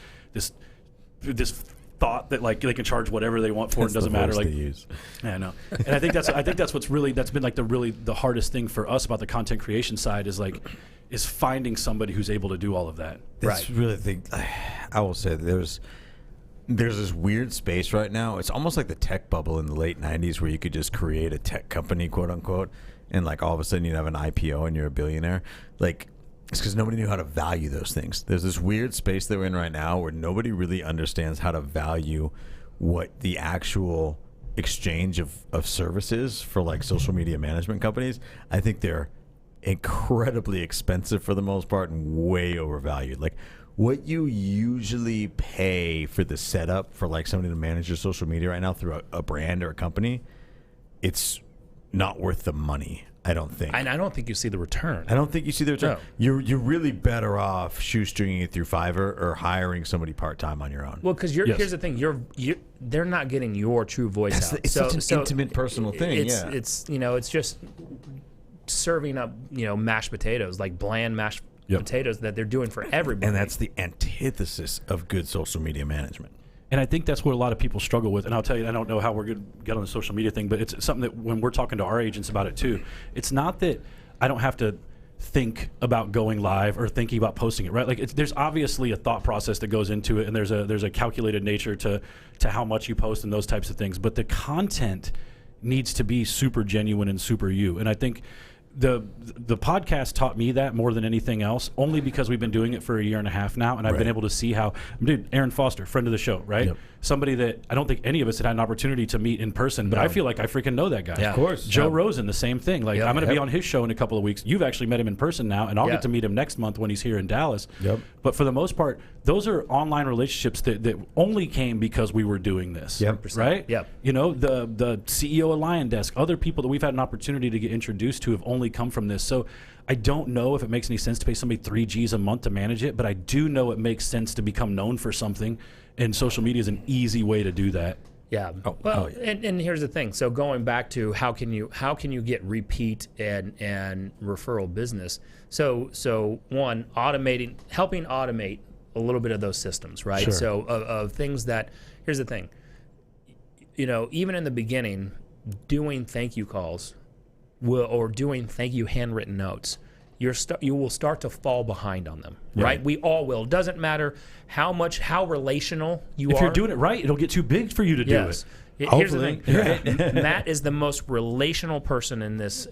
thought that like they can charge whatever they want for it. It doesn't matter. Like, yeah, I know. And I think that's what's really, that's been like the hardest thing for us about the content creation side is finding somebody who's able to do all of that.
That's really the thing. I will say that there's this weird space right now. It's almost like the tech bubble in the late 90s where you could just create a tech company, quote unquote, and like all of a sudden you'd have an IPO and you're a billionaire. Like, it's because nobody knew how to value those things. There's this weird space that we're in right now where nobody really understands how to value what the actual exchange of services for like social media management companies. I think they're incredibly expensive for the most part and way overvalued. Like what you usually pay for the setup for like somebody to manage your social media right now through a brand or a company, it's not worth the money. I don't think.
And I don't think you see the return.
I don't think you see the return.
No.
You're really better off shoestringing it through Fiverr or hiring somebody part-time on your own.
Well, because here's the thing: they're not getting your true voice out.
It's such an intimate, personal thing.
It's it's just serving up mashed potatoes, like bland mashed potatoes that they're doing for everybody.
And that's the antithesis of good social media management.
And I think that's what a lot of people struggle with. And I'll tell you, I don't know how we're going to get on the social media thing, but it's something that when we're talking to our agents about it too, it's not that I don't have to think about going live or thinking about posting it, right? Like there's obviously a thought process that goes into it, and there's a calculated nature to how much you post and those types of things. But the content needs to be super genuine and super you. And I think the podcast taught me that more than anything else, only because we've been doing it for a year and a half now, and I've been able to see how, dude, Aaron Foster, friend of the show, right? Yep. Somebody that I don't think any of us had an opportunity to meet in person, but I feel like I freaking know that guy.
Yeah.
Of course.
Joe Rosen, the same thing. Like I'm going to be on his show in a couple of weeks. You've actually met him in person now, and I'll get to meet him next month when he's here in Dallas.
Yep.
But for the most part, those are online relationships that only came because we were doing this.
Yep.
Right?
Yep.
The CEO of Lion Desk, other people that we've had an opportunity to get introduced to have only come from this. So I don't know if it makes any sense to pay somebody $3,000 a month to manage it, but I do know it makes sense to become known for something, and social media is an easy way to do that.
Yeah. And here's the thing. So going back to how can you get repeat and referral business? So one, helping automate a little bit of those systems, right?
Sure.
So of things that, here's the thing. Even in the beginning, doing thank you calls or doing thank you handwritten notes, you will start to fall behind on them, right? We all will. It doesn't matter how relational you are.
If you're doing it right, it'll get too big for you to do it.
Here's the thing. Right? Matt is the most relational person in this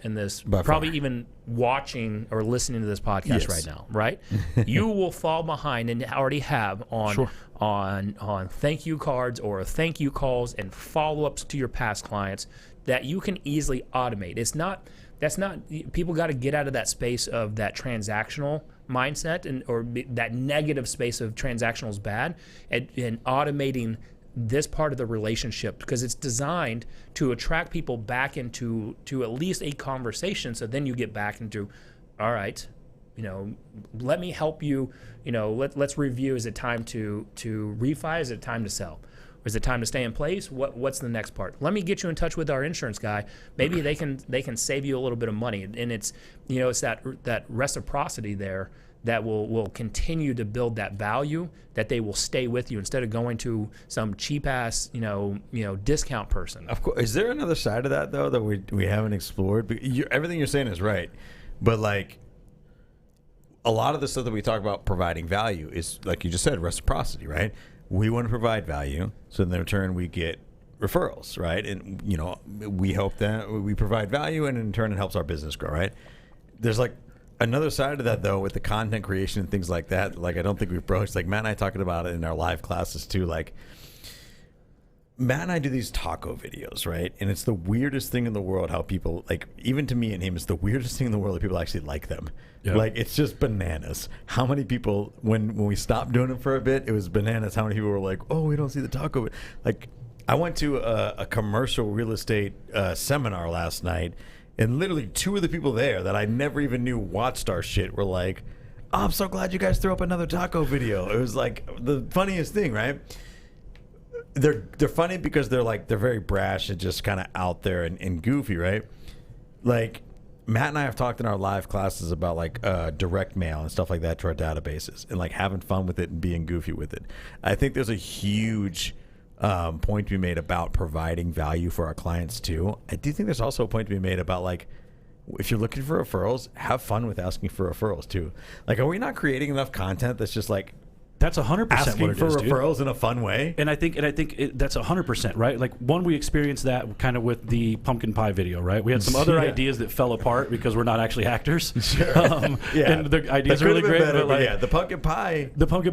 probably even watching or listening to this podcast right now, right? You will fall behind and already have on thank you cards or thank you calls and follow-ups to your past clients that you can easily automate. That's not people got to get out of that space of that transactional mindset or that negative space of transactional is bad and automating this part of the relationship, because it's designed to attract people back into at least a conversation. So then you get back into, all right, let me help you. Let's review. Is it time to refi? Is it time to sell? Or is it time to stay in place? What's the next part? Let me get you in touch with our insurance guy. Maybe they can save you a little bit of money. And it's it's that reciprocity there that will continue to build that value, that they will stay with you instead of going to some cheap ass discount person.
Of course. Is there another side of that though that we haven't explored? Everything you're saying is right, but like a lot of the stuff that we talk about providing value is, like you just said, reciprocity, right? We want to provide value, so in return we get referrals, right? And we hope that we provide value, and in turn it helps our business grow, right? There's like another side of that though with the content creation and things like that. Like I don't think we've broached. Like Matt and I talking about it in our live classes too. Like Matt and I do these taco videos, right? And it's the weirdest thing in the world how people, like, even to me and him, it's the weirdest thing in the world that people actually like them. Yep. Like, it's just bananas. How many people, when we stopped doing it for a bit, it was bananas how many people were like, oh, we don't see the taco. Like, I went to a commercial real estate seminar last night, and literally two of the people there that I never even knew watched our shit were like, oh, I'm so glad you guys threw up another taco video. It was like the funniest thing, right? They're funny because they're very brash and just kind of out there and goofy, right? Like Matt and I have talked in our live classes about like direct mail and stuff like that to our databases and like having fun with it and being goofy with it. I think there's a huge point to be made about providing value for our clients too. I do think there's also a point to be made about like, if you're looking for referrals, have fun with asking for referrals too. Like, are we not creating enough content that's just like,
that's 100%
asking
what it
for
is,
referrals
dude.
In a fun way?
And I think that's 100%, right? Like, one, we experienced that kind of with the pumpkin pie video, right? We had some other ideas that fell apart because we're not actually actors.
Sure.
And the ideas are really great.
Better, but yeah, the pumpkin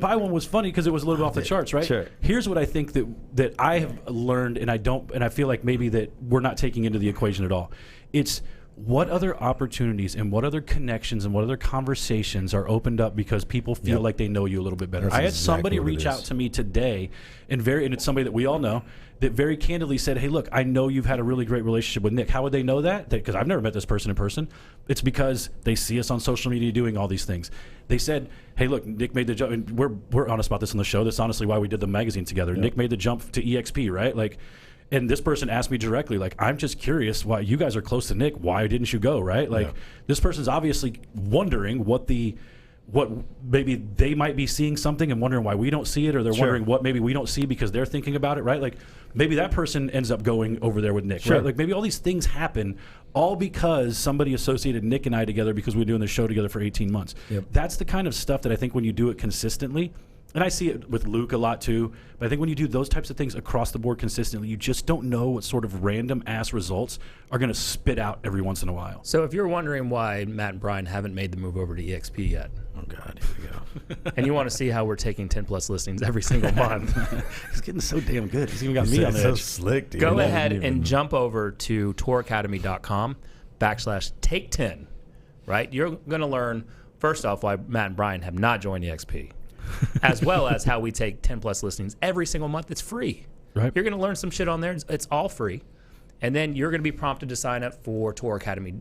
pie
one was funny because it was a little bit off the charts, right?
Sure.
Here's what I think that I have learned, and I feel like maybe that we're not taking into the equation at all. It's what other opportunities and what other connections and what other conversations are opened up because people feel like they know you a little bit better.
That's
I had
exactly
somebody
what it
reach
is.
out to me today, and it's somebody that we all know, that very candidly said, hey, look, I know you've had a really great relationship with Nick. How would they know that? Because I've never met this person in person. It's because they see us on social media doing all these things. They said, hey, look, Nick made the jump. And we're honest about this on the show. That's honestly why we did the magazine together. Nick made the jump to EXP, right? Like, and this person asked me directly, like, I'm just curious why you guys are close to Nick. Why didn't you go, right? Like, this person's obviously wondering what maybe they might be seeing something and wondering why we don't see it, or they're wondering what maybe we don't see because they're thinking about it, right? Like, maybe that person ends up going over there with Nick, right? Like, maybe all these things happen all because somebody associated Nick and I together because we were doing the show together for 18 months. That's the kind of stuff that I think when you do it consistently, and I see it with Luke a lot too, but I think when you do those types of things across the board consistently, you just don't know what sort of random ass results are going to spit out every once in a while.
So if you're wondering why Matt and Brian haven't made the move over to EXP yet,
Oh God, here we go.
and you want to see how we're taking 10 plus listings every single month,
He's getting so damn good. He's even got me on the
so
edge.
slick, dude.
go
I
ahead
didn't
and
even-
jump over to touracademy.com/take10, right? You're going to learn, first off, why Matt and Brian have not joined EXP, as well as how we take 10 plus listings every single month. It's free.
Right.
You're going to learn some shit on there. It's all free. And then you're going to be prompted to sign up for Tour Academy,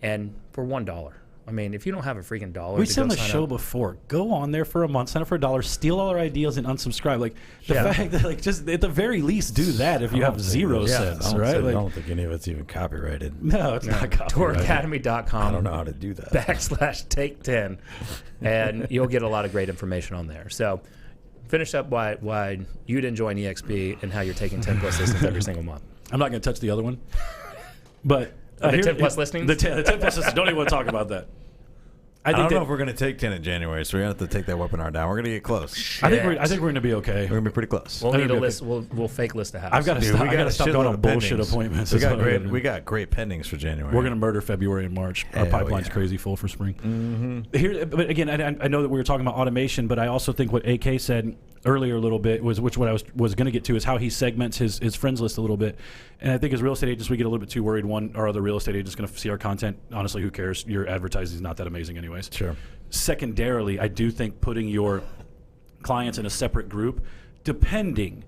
and for $1. I mean, if you don't have a freaking dollar,
We
to
said
go
on the
sign
show
up,
before, go on there for a month, sign up for $1, steal all our ideas, and unsubscribe. Like, the fact that, like, just at the very least do that if you have 0 cents, right?
I
Like,
don't think any of it's even copyrighted.
no, it's not copyrighted.
touracademy.com.
I don't know how to do that.
/take10, and you'll get a lot of great information on there. So finish up why you didn't join EXP and how you're taking 10 plus listings every single month.
I'm not going to touch the other one. But
The 10 plus listings?
The 10 plus listings. Don't even want to talk about that.
I don't know if we're going to take 10 in January, so we're going to have to take that webinar down. We're going to get close.
I think we're going to be okay.
We're going to be pretty close.
We'll need a
Okay.
list. We'll fake list a house.
I've got to
Dude,
stop.
we
I
got
got to
a
stop
shitload
going on
of
bullshit
pendings.
appointments.
We
That's
got
what
great.
we're
We got great pendings for January.
We're going to murder February and March. Our
Hell
pipeline's
yeah.
crazy full for spring. Here, but again, I know that we were talking about automation, but I also think what AK said earlier a little bit was what I was going to get to is how he segments his friends list a little bit. And I think as real estate agents, we get a little bit too worried. One, our other real estate agents going to see our content. Honestly, who cares? Your advertising is not that amazing anyways.
Sure.
Secondarily, I do think putting your clients in a separate group, depending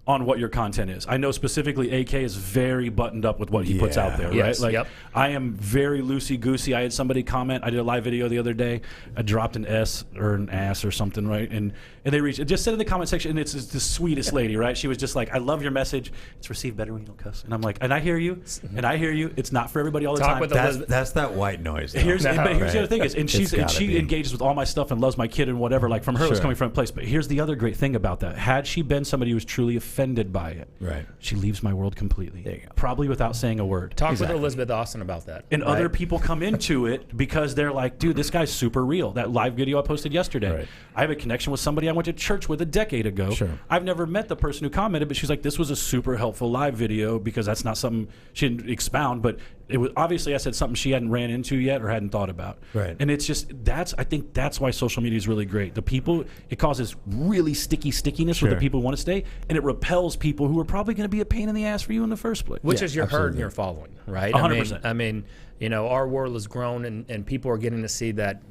on what your content is. I know specifically AK is very buttoned up with what he puts out there,
Yes,
right? Like,
yep.
I am very loosey-goosey. I had somebody comment. I did a live video the other day. I dropped an S or an ass or something, right? And they reached. It just said in the comment section, and it's the sweetest lady, right? She was just like, "I love your message. It's received better when you don't cuss." And I'm like, and I hear you, and I hear you. It's not for everybody all the
Talk
time.
with
That's that white noise. Though.
Here's but here's the other thing is, and
It's gotta
she
be.
engages with all my stuff and loves my kid and whatever. Like, from her, it was
Sure.
coming from a place. But here's the other great thing about that: had she been somebody who was truly offended by it,
Right.
she leaves my world completely.
There you go.
Probably without saying a word.
Talk
Exactly.
with Elizabeth Austin about that.
And
right?
other people come into it because they're like, dude, this guy's super real. That live video I posted yesterday.
Right.
I have a connection with somebody I went to church with a decade ago.
Sure.
I've never met the person who commented, but she's like, this was a super helpful live video because that's not something she didn't expound, but it was obviously I said something she hadn't ran into yet or hadn't thought about.
Right.
And it's just I think that's why social media is really great. The people, it causes really stickiness with the
Sure.
people who want to stay, and it repels people who are probably going to be a pain in the ass for you in the first place.
Which is your herd and
absolutely.
your following, right?
100%.
I mean, you know, our world has grown, and people are getting to see that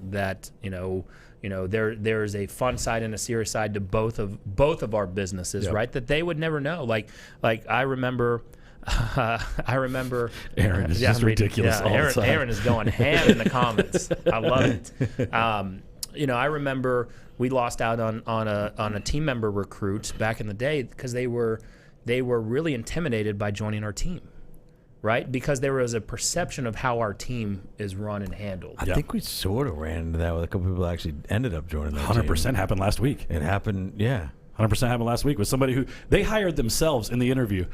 you know, there is a fun side and a serious side to both of our businesses, right? That they would never know. Like I remember.
Aaron is just ridiculous all the time.
Aaron is going ham in the comments. I love it. You know, I remember we lost out on a team member recruit back in the day because they were really intimidated by joining our team, right? Because there was a perception of how our team is run and handled.
I think we sort of ran into that with a couple people that actually ended up joining that
100%
team.
happened last week.
It happened, yeah.
100% happened last week with somebody who they hired themselves in the interview.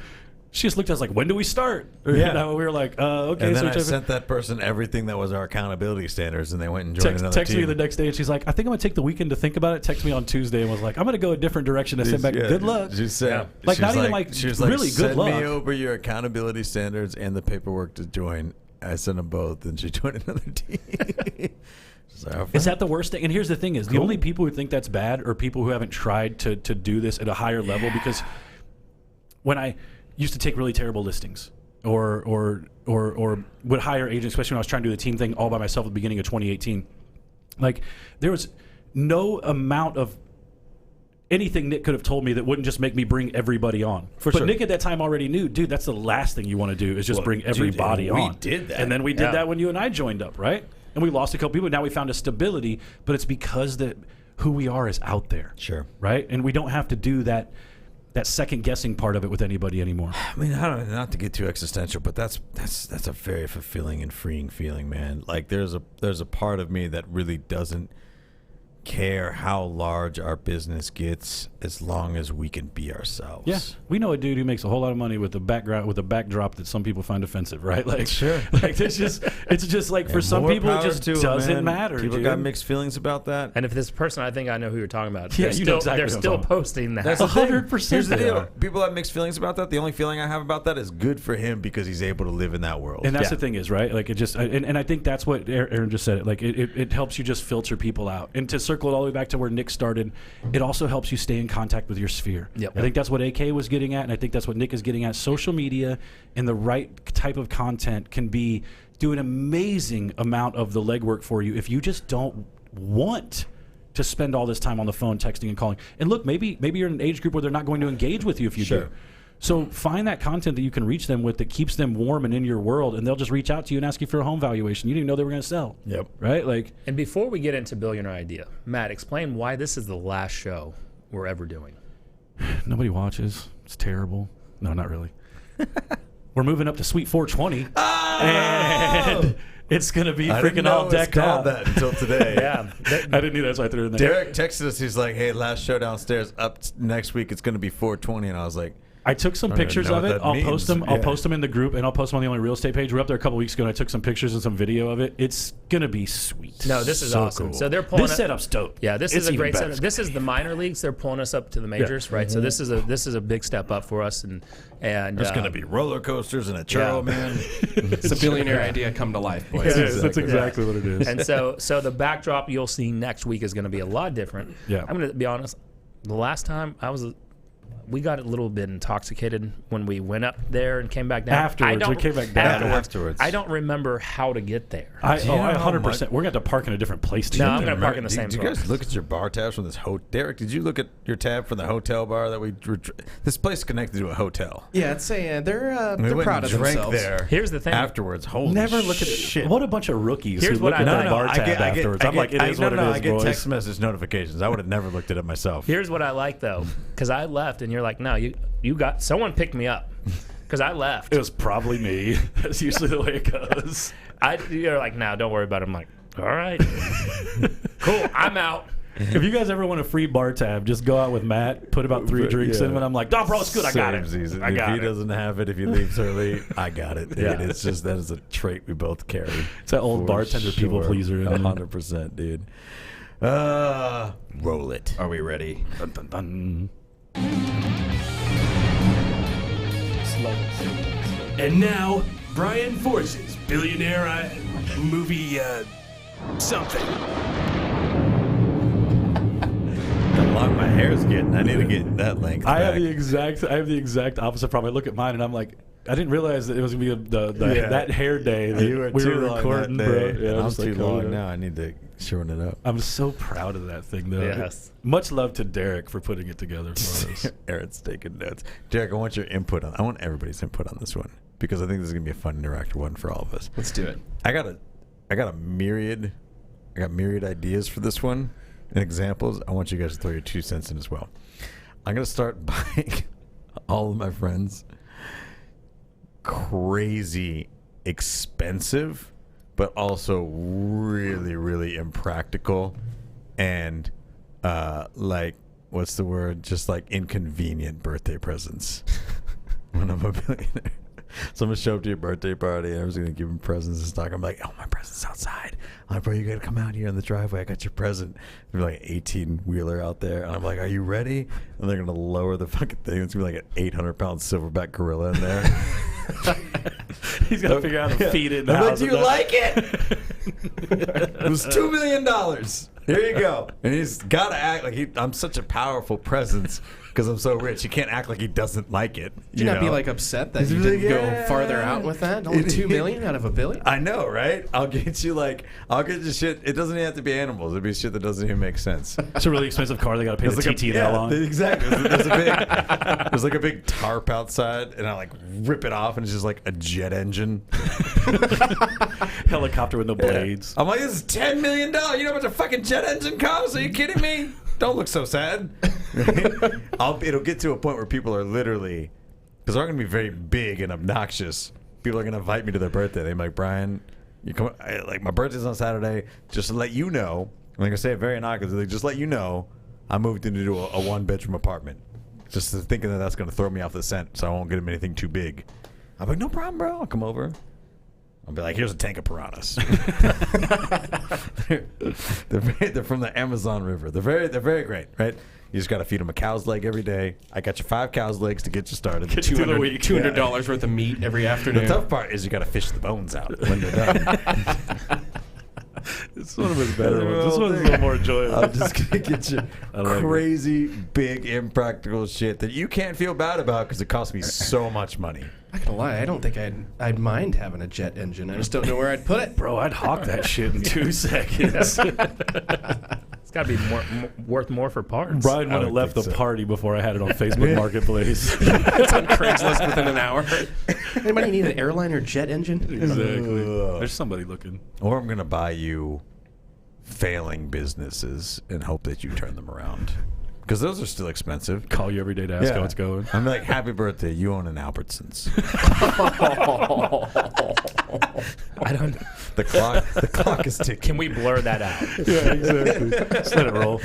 She just looked at us like, when do we start?
Yeah.
You know, we were like, okay.
And then
so
I sent that person everything that was our accountability standards, and they went and joined another
text
team.
me the next day, and she's like, I think I'm going to take the weekend to think about it. Text me on Tuesday and was like, I'm going to go a different direction. I sent back,
Yeah,
good luck.
She said,
Yeah.
Like,
she
not
was
even like,
she was
really good
send
luck.
me over your accountability standards and the paperwork to join. I sent them both, and she joined another team. She's like, "Oh,
Is
fine."
that the worst thing? And here's the thing is, the only people who think that's bad are people who haven't tried to do this at a higher level, because when I used to take really terrible listings, or would hire agents, especially when I was trying to do the team thing all by myself at the beginning of 2018. Like, there was no amount of anything Nick could have told me that wouldn't just make me bring everybody on. But
sure.
Nick at that time already knew, dude, that's the last thing you want to do is just bring everybody
and we
on.
did that.
And then we did
Yeah.
that when you and I joined up, right? And we lost a couple people. Now we found a stability, but it's because that who we are is out there.
Sure.
Right? And we don't have to do that second guessing part of it with anybody anymore.
I mean, I don't, not to get too existential, but that's a very fulfilling and freeing feeling, man. Like there's a part of me that really doesn't care how large our business gets as long as we can be ourselves.
Yeah, we know a dude who makes a whole lot of money with a backdrop that some people find offensive, right? Like,
Sure.
Like it's just like for
And
some
more
people it
power
just
to it,
doesn't
man.
matter.
People
dude.
got mixed feelings about that.
And if this person, I think I know who you're talking about.
Yeah,
they're
you know
still,
exactly
they're
what I'm
still
talking about.
posting that.
That's the thing.
100%
Here's the
they
deal.
are.
People have mixed feelings about that. The only feeling I have about that is good for him because he's able to live in that world.
And that's
Yeah.
the thing is, right? Like it just, and I think that's what Aaron just said. It like it helps you just filter people out. And to circle it all the way back to where Nick started, it also helps you stay in contact with your sphere.
Yep.
I think that's what AK was getting at, and I think that's what Nick is getting at. Social media and the right type of content can do an amazing amount of the legwork for you if you just don't want to spend all this time on the phone texting and calling. And look, maybe you're in an age group where they're not going to engage with you if you
Sure.
do. So find that content that you can reach them with that keeps them warm and in your world, and they'll just reach out to you and ask you for a home valuation. You didn't even know they were going to sell.
Yep.
Right? Like,
And before we get into Billionaire Idea, Matt, explain why this is the last show we're ever doing.
nobody watches. It's terrible. No, not really. We're moving up to Suite 420. And it's going to be
I didn't
freaking
know
all
it was
decked
called
out.
that until today.
Yeah.
I didn't either, so I threw it in there.
Derek texted us. He's like, "Hey, last show downstairs. Next week. It's going to be 420." And I was like,
I took some
I don't even
pictures
know
of
what
it.
that
I'll
means.
post them. I'll
Yeah.
post them in the group, and I'll post them on the Only Real Estate page. We were up there a couple weeks ago, and I took some pictures and some video of it. It's gonna be sweet.
No, this is
So
awesome.
cool.
So they're pulling
this
it-
setup's dope.
Yeah, this
It's
is a
even
great
better.
setup. This is the minor leagues. They're pulling us up to the majors, right? So this is a big step up for us, and
"There's going to be roller coasters and a churro,
Yeah.
man."
It's a billionaire idea come to life, boys.
It is. That's
Exactly.
exactly what it is.
And so the backdrop you'll see next week is going to be a lot different.
Yeah.
I'm going to be honest. The last time we got a little bit intoxicated when we went up there and came back down.
Afterwards, we came back down.
Afterwards.
I don't remember how to get there.
I
you know how
100%. We're going to have to park in a different place. To
No,
get
I'm
there.
gonna park in the
Do
same
you
spot.
guys look at your bar tabs from this hotel? Derek, did you look at your tab from the hotel bar that we? This place is connected to a hotel.
Yeah, it's a they're
We went
proud
and
of
drank
themselves.
there.
Here's the thing.
Afterwards, holy
Never look at it.
shit.
What a bunch of rookies
Here's
who
what
look
I
at
know.
that bar tab afterwards. I'm like, it is what it is,
I get
boys.
text message notifications. I would have never looked at it myself.
Here's what I like though, because I left and you're like, no, you got someone picked me up, because I left.
It was probably me. That's usually the way it goes.
You're like, no, don't worry about it. I'm like, all right, cool, I'm out.
If you guys ever want a free bar tab, just go out with Matt, put about 3 drinks in him, and I'm like, "No, bro, it's good. I got it.
Samesies.
I
If
got
he
it."
doesn't have it, if he leaves early, I got it.
Yeah.
Dude. It's just that is a trait we both carry.
It's that old
For
bartender people pleaser in it.
100%, dude. Roll it.
Are we ready?
Dun, dun, dun.
And now, Brian Force's billionaire movie something.
How long my hair's getting. I need to get that length
I have
back.
the exact opposite problem. I look at mine and I'm like, I didn't realize that it was gonna be
Yeah.
that hair day that
You were
we
too
were
long
recording,
that
bro.
day,
Yeah,
and I'm
just like,
too
calling
long
it.
now. I need to shorten it up.
I'm so proud of that thing, though.
Yes.
Much love to Derek for putting it together for us.
Aaron's taking notes. Derek, I want your input on. I want everybody's input on this one because I think this is gonna be a fun interactive one for all of us.
Let's do it.
I got a myriad ideas for this one and examples. I want you guys to throw your 2 cents in as well. I'm gonna start buying all of my friends crazy expensive, but also really, really impractical and like what's the word? Just like inconvenient birthday presents when I'm a billionaire. So I'm gonna show up to your birthday party and I was gonna give them presents and stuff. I'm like, oh, my present's outside. I'm like, bro, you gotta come out here in the driveway. I got your present. There's like 18-wheeler out there. And I'm like, are you ready? And they're gonna lower the fucking thing. It's gonna be like an 800-pound silverback gorilla in there.
He's got to figure out how to feed it in the
I'm like,
house.
do you like it? It was $2 million. Here you go. And he's got to act like I'm such a powerful presence because I'm so rich. He can't act like he doesn't like it.
Should not be like upset that you didn't go farther out with that? Only $2 million out of $1 billion?
I know, right? I'll get you shit. It doesn't even have to be animals. It'd be shit that doesn't even make sense.
It's a really expensive car. They got to pay the TTL on.
Exactly. There's like a big tarp outside, and I like rip it off, and it's just like a jet engine.
Helicopter with no blades.
I'm like, this is $10 million. You know how much a fucking jet engine costs? Are you kidding me? Don't look so sad. It'll get to a point where people are literally, because they're going to be very big and obnoxious. People are going to invite me to their birthday. They're like, Brian, you come. Like, my birthday's on Saturday. Just to let you know, I'm going to say it very innocuously. Just let you know, I moved into a one-bedroom apartment. Just thinking that that's going to throw me off the scent, so I won't get him anything too big. I'm like, no problem, bro. I'll come over. I'll be like, here's a tank of piranhas. they're from the Amazon River. They're very great, right? You just got to feed them a cow's leg every day. I got you 5 cow's legs to get you started.
$200 worth of meat every afternoon.
The tough part is you got to fish the bones out when they're done.
It's one of his better ones. This one's a little more enjoyable.
I'm just going to get you crazy, big, impractical shit that you can't feel bad about because it costs me so much money.
I'm not gonna lie, I don't think I'd mind having a jet engine. I just don't know where I'd put it.
Bro, I'd hawk that shit in 2 seconds.
It's got to be worth more for parts.
Brian would have left the party before I had it on Facebook Marketplace.
It's on Craigslist within an hour. Anybody need an airline or jet engine?
Exactly. There's somebody looking.
Or I'm going to buy you failing businesses and hope that you turn them around. Because those are still expensive.
Call you every day to ask how it's going.
I'm like, happy birthday, you own an Albertsons.
I don't.
The clock is ticking.
Can we blur that out?
Yeah, exactly. Just let it roll.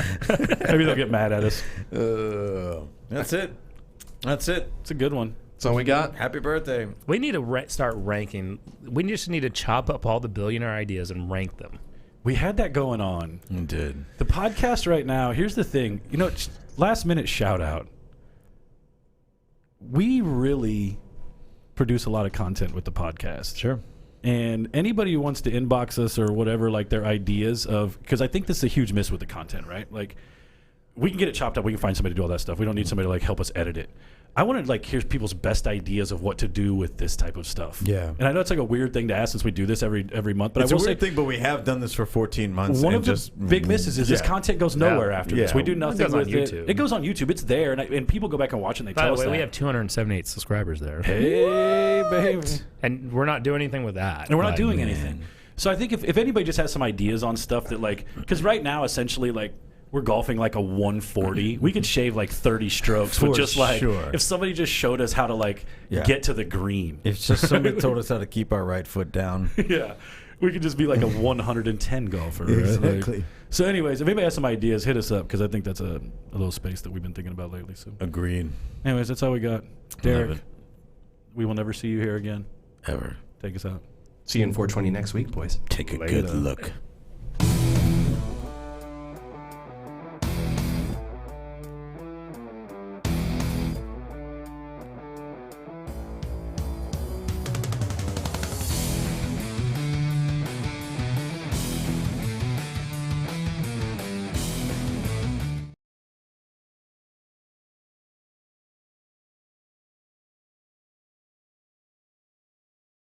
Maybe they'll get mad at us.
That's it.
It's a good one.
That's all we got.
Happy birthday.
We need to start ranking. We just need to chop up all the billionaire ideas and rank them.
We had that going on.
You did.
The podcast right now, here's the thing. You know, last minute shout out. We really produce a lot of content with the podcast.
Sure.
And anybody who wants to inbox us or whatever, like their ideas of, because I think this is a huge miss with the content, right? Like, we can get it chopped up. We can find somebody to do all that stuff. We don't need somebody to like help us edit it. I want to like hear people's best ideas of what to do with this type of stuff.
Yeah.
And I know it's like a weird thing to ask since we do this every month, but
It's
I will
a weird
say
thing, but we have done this for 14 months.
one
and
of the
just
big misses is this content goes nowhere after this. We do nothing
goes on
with
YouTube.
it. It goes on YouTube. It's there, and people go back and watch it and they
By
tell
the
us
way,
that.
we have 278 subscribers there.
Hey, babe.
And we're not doing anything with that.
And we're not doing anything. So I think if anybody just has some ideas on stuff that like, because right now essentially like we're golfing like a 140, we could shave like 30 strokes with just like if somebody just showed us how to like get to the green.
If just somebody told us how to keep our right foot down.
Yeah. We could just be like a 110 golfer. Right?
Exactly.
Like, so anyways, if anybody has some ideas, hit us up because I think that's a little space that we've been thinking about lately. So
Agreed.
anyways, that's all we got. Derek, we will never see you here again.
Ever.
Take us out.
See you in 420 next week, boys.
Take a good look.